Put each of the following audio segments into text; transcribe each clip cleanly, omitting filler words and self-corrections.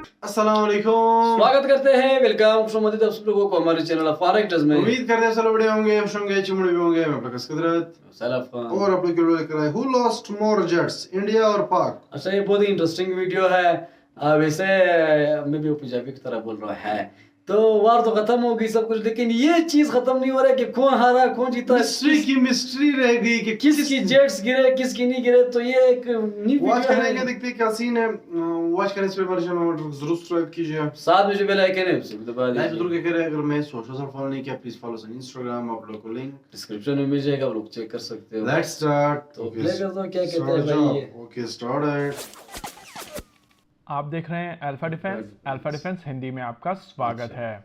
अस्सलाम वालेकुम। स्वागत करते हैं, वेलकम फ्रॉम मदद आप लोगों को हमारे चैनल फारेक्टर्स में। उम्मीद करते हैं सब बड़े होंगे, खुश होंगे, चिमड़े भी होंगे। मैं प्रकाश कुदरत सलाफ खान और आप लोग के लिए लेकर आए who lost more jets, India और पाक। अच्छा, ये बहुत ही इंटरेस्टिंग वीडियो है। वैसे मैं भी पंजाबी की तरह बोल रहा है, तो वार तो खत्म हो गई सब कुछ, लेकिन ये चीज खत्म नहीं हो रहा है कि कौन हारा कौन जीता। मिस्ट्री की मिस्ट्री रह गई कि किसकी जेट्स गिरे किसकी नहीं गिरे। तो ये एक न्यू वॉच वीडियो करेंगे, है। देखते हैं क्या सीन है। वॉच करने से पहले चैनल जरूर सब्सक्राइब कीजिए। साथ में जो बेल आइकन है उसे भी दबा लाइक दीजिए। जरूर क्या करें। अगर मैं सोशल फॉलो नहीं किया प्लीज फॉलो ऑन इंस्टाग्राम, आप लोगों को लिंक डिस्क्रिप्शन में मिल जाएगा, आप लोग चेक कर सकते हो। Let's start. तो प्ले कर दो, क्या कहते हैं भाई ये। Okay start. आप देख रहे हैं alpha defence. Alpha defence Hindi में आपका स्वागत है।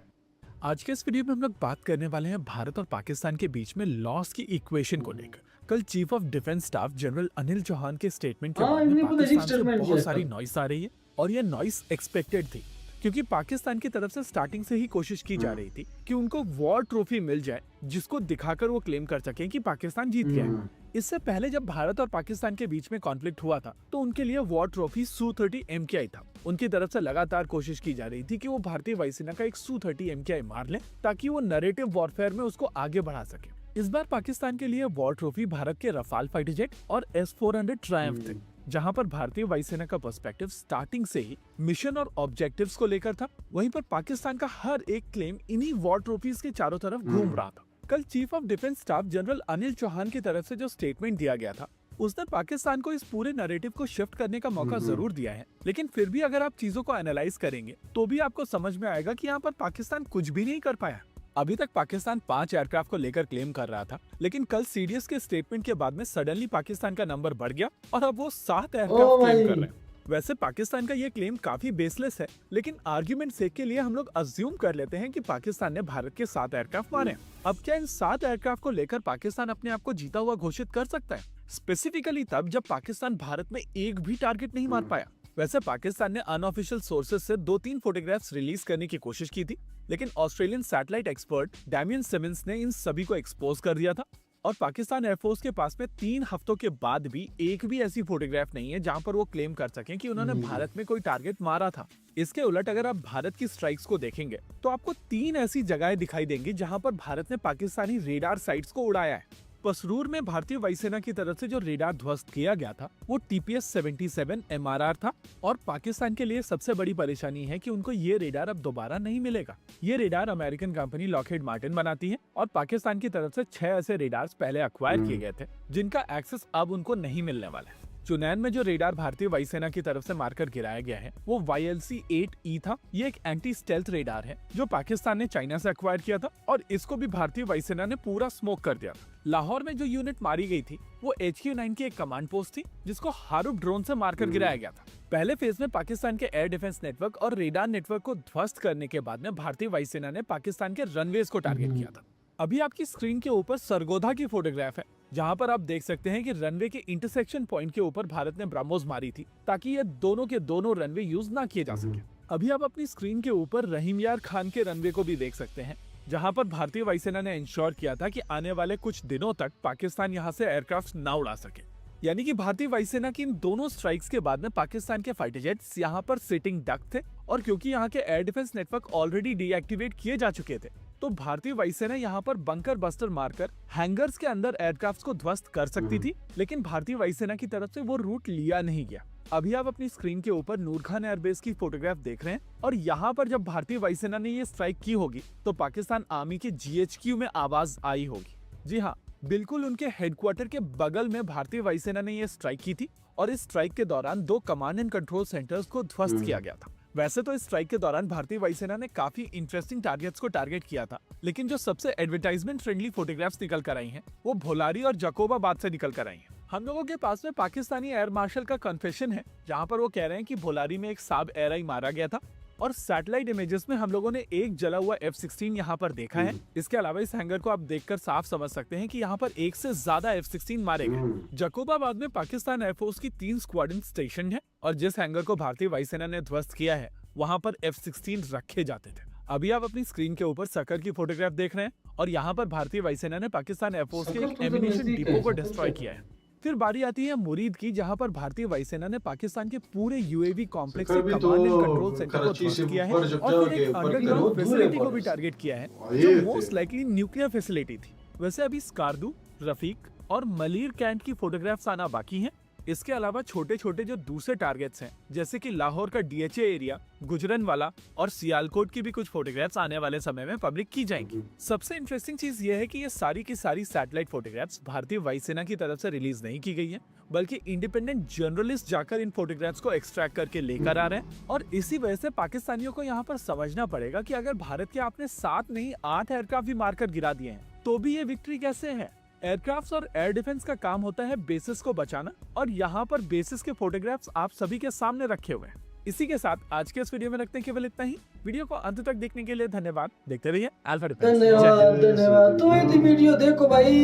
आज के इस वीडियो में हम लोग बात करने वाले हैं भारत और पाकिस्तान के बीच में लॉस की इक्वेशन को लेकर। कल chief of defence staff general Anil Chauhan के स्टेटमेंट के हाँ, बाद में इन्हें खुद अजीब पाकिस्तान से statement बहुत किया सारी था। नॉइस आ रही है और ये नॉइस एक्सपेक्टेड थी, क्योंकि पाकिस्तान की तरफ से स्टार्टिंग से ही कोशिश की जा रही थी कि उनको वॉर ट्रॉफी मिल जाए जिसको दिखाकर वो क्लेम कर सकें कि पाकिस्तान जीत गया है। इससे पहले जब भारत और पाकिस्तान के बीच में कॉन्फ्लिक्ट हुआ था तो उनके लिए वॉर ट्रॉफी Su-30 MKI था। उनकी तरफ से लगातार कोशिश की जा रही थी कि वो भारतीय वायुसेना का एक Su-30 MKI मार लें ताकि वो नैरेटिव वॉरफेयर में उसको आगे बढ़ा सके। इस बार पाकिस्तान के लिए वॉर ट्रॉफी भारत के रफाल फाइटर जेट और S-400 ट्रायम्फ थे, जहां पर भारतीय वायुसेना का पर्सपेक्टिव स्टार्टिंग से ही मिशन और ऑब्जेक्टिव्स को लेकर था। वहीं पर पाकिस्तान का हर एक क्लेम इन्हीं वॉर ट्रॉफीज के चारों तरफ घूम रहा था। कल chief of defence staff general Anil Chauhan की तरफ से जो स्टेटमेंट दिया गया था उसने पाकिस्तान को इस पूरे नैरेटिव को शिफ्ट करने का मौका जरूर दिया है, लेकिन फिर भी अगर आप चीजों को एनालाइज करेंगे तो भी आपको समझ में आएगा कि यहाँ पर पाकिस्तान कुछ भी नहीं कर पाया। अभी तक पाकिस्तान 5 एयरक्राफ्ट को लेकर क्लेम कर रहा था, लेकिन कल सीडीएस के स्टेटमेंट के बाद में सडनली पाकिस्तान का नंबर बढ़ गया और अब वो 7 एयरक्राफ्ट क्लेम कर रहे हैं। वैसे पाकिस्तान का ये क्लेम काफी बेसलेस है, लेकिन आर्ग्यूमेंट सेक के लिए हम लोग अज्यूम कर लेते हैं कि पाकिस्तान ने भारत के 7 एयरक्राफ्ट मारे हैं। अब क्या इन 7 एयरक्राफ्ट को लेकर पाकिस्तान अपने आप को जीता हुआ घोषित कर सकता है, स्पेसिफिकली तब जब पाकिस्तान भारत में एक भी टारगेट नहीं मार पाया। वैसे पाकिस्तान ने अनऑफिशियल सोर्सेज से 2-3 फोटोग्राफ्स रिलीज करने की कोशिश की थी, लेकिन Australian satellite expert Damien Simmons ने इन सभी को एक्सपोज कर दिया था और पाकिस्तान एयरफोर्स के पास में 3 हफ्तों के बाद भी एक भी ऐसी फोटोग्राफ नहीं है जहां पर वो क्लेम कर सकें कि उन्होंने भारत में कोई टारगेट मारा था। इसके उलट अगर आप भारत की स्ट्राइक्स को देखेंगे तो आपको 3 ऐसी जगहें दिखाई देंगी जहां पर भारत ने पाकिस्तानी रेडार साइट्स को उड़ाया है। पसरूर में भारतीय वायुसेना की तरफ से जो रेडार ध्वस्त किया गया था वो TPS-77 MRR था और पाकिस्तान के लिए सबसे बड़ी परेशानी है कि उनको ये रेडार अब दोबारा नहीं मिलेगा। ये radar American company Lockheed Martin बनाती है और पाकिस्तान की तरफ से 6 ऐसे रेडार्स पहले अक्वायर किए गए थे जिनका एक्सेस अब उनको नहीं मिलने वाला है। चुनैन में जो रेडार भारतीय वायुसेना की तरफ से मारकर गिराया गया है वो YLC-8E था। ये एक एंटी स्टेल्थ रेडार है जो पाकिस्तान ने चाइना से अक्वायर किया था और इसको भी भारतीय वायुसेना ने पूरा स्मोक कर दिया था। लाहौर में जो यूनिट मारी गई थी वो HQ-9 की एक कमांड पोस्ट थी जिसको हारूफ ड्रोन से मारकर गिराया गया था। पहले फेज में पाकिस्तान के एयर डिफेंस नेटवर्क और रेडार नेटवर्क को ध्वस्त करने के बाद में भारतीय वायुसेना ने पाकिस्तान के रनवेज को टारगेट किया था। अभी आपकी स्क्रीन के ऊपर सरगोधा की फोटोग्राफ है जहां पर आप देख सकते हैं कि रनवे के इंटरसेक्शन पॉइंट के ऊपर भारत ने ब्रह्मोस मारी थी ताकि ये दोनों के दोनों रनवे यूज ना किए जा सके। अभी आप अपनी स्क्रीन के ऊपर रहीम यार खान के रनवे को भी देख सकते हैं जहां पर भारतीय वायुसेना ने इंश्योर किया था कि आने वाले कुछ दिनों तक पाकिस्तान यहां से एयरक्राफ्ट ना उड़ा सके। यानी कि भारतीय वायुसेना की इन दोनों स्ट्राइक्स के बाद में पाकिस्तान के फाइटर जेट्स यहाँ पर सिटिंग डक थे और क्योंकि यहाँ के air defence network already deactivate किए जा चुके थे तो भारतीय वायुसेना यहाँ पर बंकर बस्टर मारकर हैंगर्स के अंदर एयरक्राफ्ट को ध्वस्त कर सकती थी, लेकिन भारतीय वायुसेना की तरफ से वो रूट लिया नहीं गया। अभी आप अपनी स्क्रीन के ऊपर नूर खान एयरबेस की फोटोग्राफ देख रहे हैं और यहाँ पर जब भारतीय वायुसेना ने ये स्ट्राइक की होगी तो पाकिस्तान आर्मी के GHQ में आवाज आई होगी। जी हाँ, बिल्कुल उनके हेडक्वार्टर के बगल में भारतीय वायुसेना ने ये स्ट्राइक की थी और इस स्ट्राइक के दौरान 2 कमांड एंड कंट्रोल सेंटर्स को ध्वस्त किया गया था। वैसे तो इस स्ट्राइक के दौरान भारतीय वायुसेना ने काफी इंटरेस्टिंग टारगेट्स को टारगेट किया था, लेकिन जो सबसे एडवर्टाइजमेंट फ्रेंडली फोटोग्राफ्स निकल कर आई हैं वो भोलारी और जकोबाबाद से निकल कर आई हैं। हम लोगों के पास में पाकिस्तानी एयर मार्शल का कन्फेशन है जहां पर वो कह रहे हैं कि भोलारी में एक साब एयरआई मारा गया था और सैटेलाइट इमेजेस में हम लोगों ने एक जला हुआ F-16 यहाँ पर देखा है। इसके अलावा इस हैंगर को आप देखकर साफ समझ सकते हैं कि यहाँ पर एक से ज्यादा F-16 मारे गए। जकोबाबाद में पाकिस्तान एयरफोर्स की 3 स्क्वाड्रन स्टेशन है और जिस हैंगर को भारतीय वायुसेना ने ध्वस्त किया है वहाँ पर F-16 रखे जाते थे। अभी आप अपनी स्क्रीन के ऊपर सकर की फोटोग्राफ देख रहे हैं और यहाँ पर भारतीय वायुसेना ने पाकिस्तान एयरफोर्स के एक एमिनेशन डिपो को डिस्ट्रॉय किया है। फिर बारी आती है मुरीद की, जहां पर भारतीय वायुसेना ने पाकिस्तान के पूरे यूएवी कॉम्प्लेक्स सर के भी कमांड एंड तो कंट्रोल सेंटर को कराची से ध्वस्त किया है ऊपर जब और फिर जाओगे, एक ऊपर की अंडरग्राउंड तरफ दूर है फैसिलिटी को भी बॉर्डर। टारगेट किया है, ये जो थे। मोस्ट लाइकली न्यूक्लियर फैसिलिटी थी। वैसे अभी स्कार्दू, रफीक और मलीर कैंट की फोटोग्राफ्स आना बाकी हैं। इसके अलावा छोटे छोटे जो दूसरे टारगेट्स हैं, जैसे कि लाहौर का डीएचए एरिया, गुजरनवाला और सियालकोट की भी कुछ फोटोग्राफ्स आने वाले समय में पब्लिक की जाएंगी। सबसे इंटरेस्टिंग चीज ये है कि ये सारी की सारी सैटेलाइट फोटोग्राफ्स भारतीय वायुसेना की तरफ से रिलीज नहीं की गई है, बल्कि इंडिपेंडेंट जर्नलिस्ट जाकर इन फोटोग्राफ्स को एक्सट्रैक्ट करके लेकर आ रहे हैं। और इसी वजह से पाकिस्तानियों को यहाँ पर समझना पड़ेगा कि अगर भारत के आपने 7 नहीं 8 एयरक्राफ्ट भी मारकर गिरा दिए हैं, तो भी ये विक्ट्री कैसे है। एयरक्राफ्ट्स और एयर डिफेंस का काम होता है बेसिस को बचाना, और यहाँ पर बेसिस के फोटोग्राफ्स आप सभी के सामने रखे हुए हैं। इसी के साथ आज के इस वीडियो में रखते हैं केवल इतना ही। वीडियो को अंत तक देखने के लिए धन्यवाद। देखते रहिए अल्फा डिफेंस। जय हिंद। धन्यवाद। तो ये थी वीडियो। देखो भाई,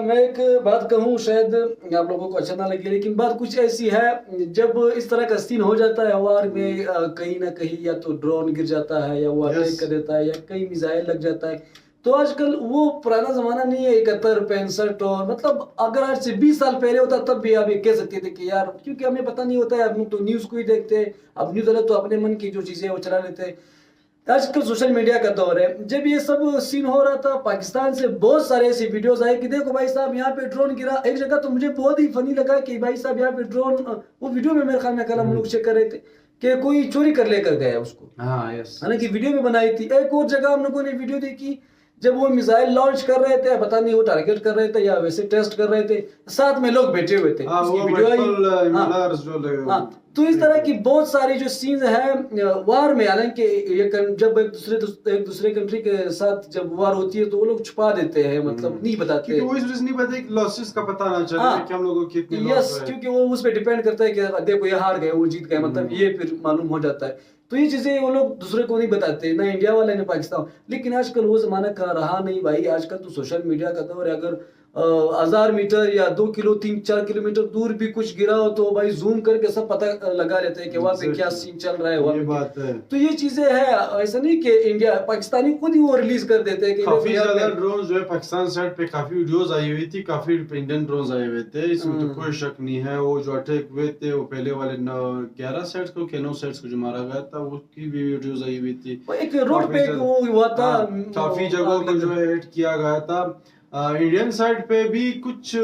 मैं एक बात कहूँ, शायद आप लोगों को अच्छा ना लगे, लेकिन बात कुछ ऐसी है, जब इस तरह का सीन हो जाता है वार में, कहीं ना कहीं या तो ड्रोन गिर जाता है, या वो अटैक कर देता है, या कहीं मिसाइल लग जाता है, तो आजकल वो पुराना जमाना नहीं है 71 65, और मतलब अगर आज से 20 साल पहले होता तब भी आप ये कह सकते थे कि यार, क्योंकि हमें पता नहीं होता है, हम तो न्यूज को ही देखते हैं। अब न्यूज वाले तो अपने मन की जो चीजें वो चला लेते हैं। आजकल सोशल मीडिया का दौर है। जब ये सब सीन हो रहा था, पाकिस्तान से बहुत सारे ऐसे वीडियोस आए कि देखो भाई साहब, यहाँ पे ड्रोन गिरा। एक जगह तो मुझे बहुत ही फनी लगा कि भाई साहब यहाँ पे ड्रोन, वो वीडियो में मेरे ख्याल में कल हम लोग चेक कर रहे थे कि कोई चोरी कर लेकर गया उसको, हाँ यस, हालांकि वीडियो में बनाई थी। एक और जगह हम लोगों ने वीडियो देखी, जब वो मिसाइल लॉन्च कर रहे थे, पता नहीं वो टारगेट कर रहे थे या वैसे टेस्ट कर रहे थे, साथ में लोग बैठे हुए थे। हाँ, उसकी वो वीडियो आई। मल्टीपल हाँ, मिलार्स जो लगे हुए। हाँ, तो इस तरह की बहुत सारी जो सीन्स हैं वार में, हालांकि जब एक दूसरे कंट्री के साथ जब वार होती है तो वो लोग छुपा देते हैं, मतलब नहीं बताते, क्योंकि वो इस वजह से नहीं बताते कि लॉसेस का पता ना चले, हाँ, कि हम लोगों को कितने यस, लॉस हुए। क्योंकि वो उस पर डिपेंड करता है कि देखो ये हार गए, वो जीत गए, मतलब ये फिर मालूम हो जाता है। तो ये चीजें वो लोग दूसरे को नहीं बताते, ना इंडिया वाले ना पाकिस्तान। लेकिन आजकल वो जमाना का रहा नहीं भाई। आजकल तो सोशल मीडिया का दौर है। अगर 1000 मीटर या 2 किलो 3-4 किलोमीटर दूर भी कुछ गिरा हो तो भाई जूम करके सब पता लगा लेते हैं कि वहाँ पे क्या सीन चल रहा है, वहाँ ये पे बात है। तो ये चीजें है। ऐसा नहीं कि इंडिया पाकिस्तानी खुद ही वो रिलीज कर देते हैं कि काफी देखो ज्यादा यार, ड्रोन जो है पाकिस्तान साइड पे काफी वीडियोस आई हुई थी, काफी इंडियन ड्रोन आए हुए थे, इसमें तो कोई शक नहीं है। वो जो अटैक हुए थे, वो पहले वाले 11 सेट्स को के 9 सेट्स को जो मारा गया था, उसकी भी वीडियोस आई हुई थी। वो एक रोड पे वो हुआ था, काफी जगहों को जो है हिट किया गया था। इंडियन साइड पे भी कुछ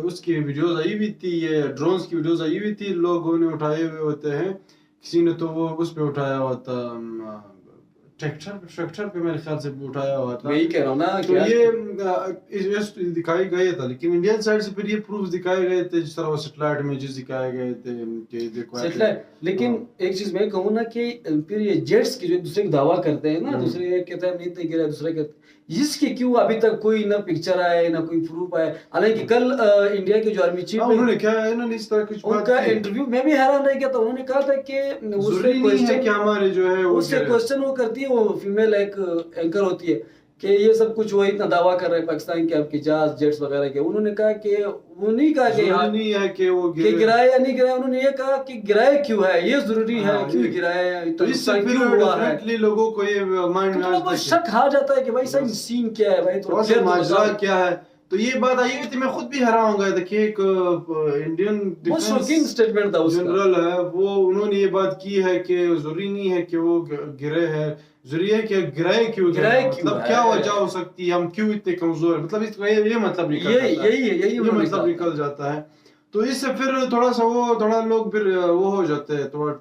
उसकी वीडियोस आई हुई थी, ये ड्रोन्स की वीडियोस आई हुई थी, लोगों ने उठाए हुए होते हैं। किसी ने तो वो उस पे उठाया हुआ था, ट्रैक्टर पे मेरे ख्याल से उठाया हुआ था। वही कह रहा हूँ ना तो ये इस दिखाई गए था, लेकिन इंडियन साइड से फिर ये प्रूफ दिखाए गए थे, जिस तरह वो सैटेलाइट इमेजेस दिखाए गए थे कि देखो सैटेलाइट। लेकिन एक चीज मैं कहूँ ना कि फिर ये जेट्स की जो दूसरे दावा करते हैं ना, दूसरे कहते हैं नहीं गिरा, दूसरे कहते इसकी क्यों अभी तक कोई ना पिक्चर आए ना कोई प्रूफ आए। हालांकि कल इंडिया के जो आर्मी चीफ, उन्होंने क्या है ना, इस तरह कुछ उनका इंटरव्यू में भी हैरान रह गया था। उन्होंने कहा था कि उससे क्वेश्चन कि हमारे जो है उससे क्वेश्चन वो करती है, वो फीमेल एक एंकर होती है, कि ये सब कुछ वो इतना दावा कर रहे हैं पाकिस्तान के आपके जहाज जेट्स वगैरह के। उन्होंने कहा कि वो नहीं कहा कि यहाँ नहीं है कि वो गिराए या नहीं गिराए, उन्होंने ये कहा कि गिराए क्यों है, ये जरूरी है, क्यों गिराए, तो इससे फिर डेफिनेटली लोगों को ये माइंड में शक आ जाता है कि भाई सही सीन क्या है भाई, तो माजरा क्या है। तो ये बात आई हुई थी, मैं खुद भी हैरान हो गया। देखिए एक इंडियन डिफेंस स्टेटमेंट था उसका, जनरल है वो, उन्होंने ये बात की है कि जरूरी नहीं है कि वो गिरे हैं, जरूरी है कि गिराए क्यों, मतलब क्या वजह हो सकती है, हम क्यों इतने कमजोर है, मतलब इसका ये मतलब यही मतलब निकल जाता है। तो इससे फिर थोड़ा सा थोड़ा लोग फिर वो हो जाते हैं, थोड़ा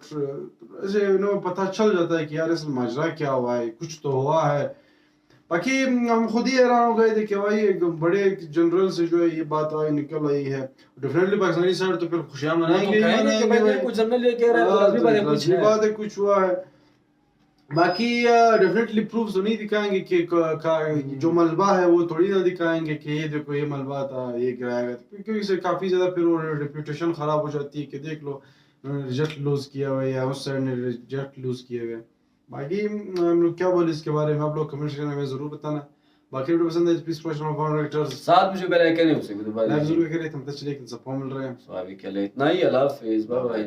ऐसे उन्हें पता चल जाता है कि यार इसमें माजरा क्या हुआ है, कुछ तो हुआ है। बाकी हम खुद ही हैरान हो गए थे कि भाई एक बड़े जनरल से जो है ये बात निकल आई है। डेफिनेटली पाकिस्तानी साइड तो फिर खुशियां मनाएंगे, कुछ जनरल ये कह रहा है तो लाज़मी बात है कुछ हुआ है। बाकी डेफिनेटली प्रूफ तो नहीं दिखाएंगे कि जो मलबा है वो थोड़ी ना दिखाएंगे कि ये देखो ये मलबा था, ये गिराया गया, क्योंकि इससे काफी ज्यादा फिर वो रेपुटेशन खराब हो जाती है कि देख लो रिजल्ट लूज किया हुआ है या उस साइड ने रिजल्ट लूज किए हुए। बाकी हम लोग क्या बोले इसके बारे में, आप लोग कमेंट सेक्शन में जरूर बताना। बाकी वीडियो पसंद है प्लीज प्रश्न कमेंट साथ में जो बेल आइकन है उसे भी दबा दीजिए। जरूर करें, हम तो चलिए सब मिल रहे हैं। तो अभी के लिए इतना ही, अल्लाह हाफिज़, बाय बाय।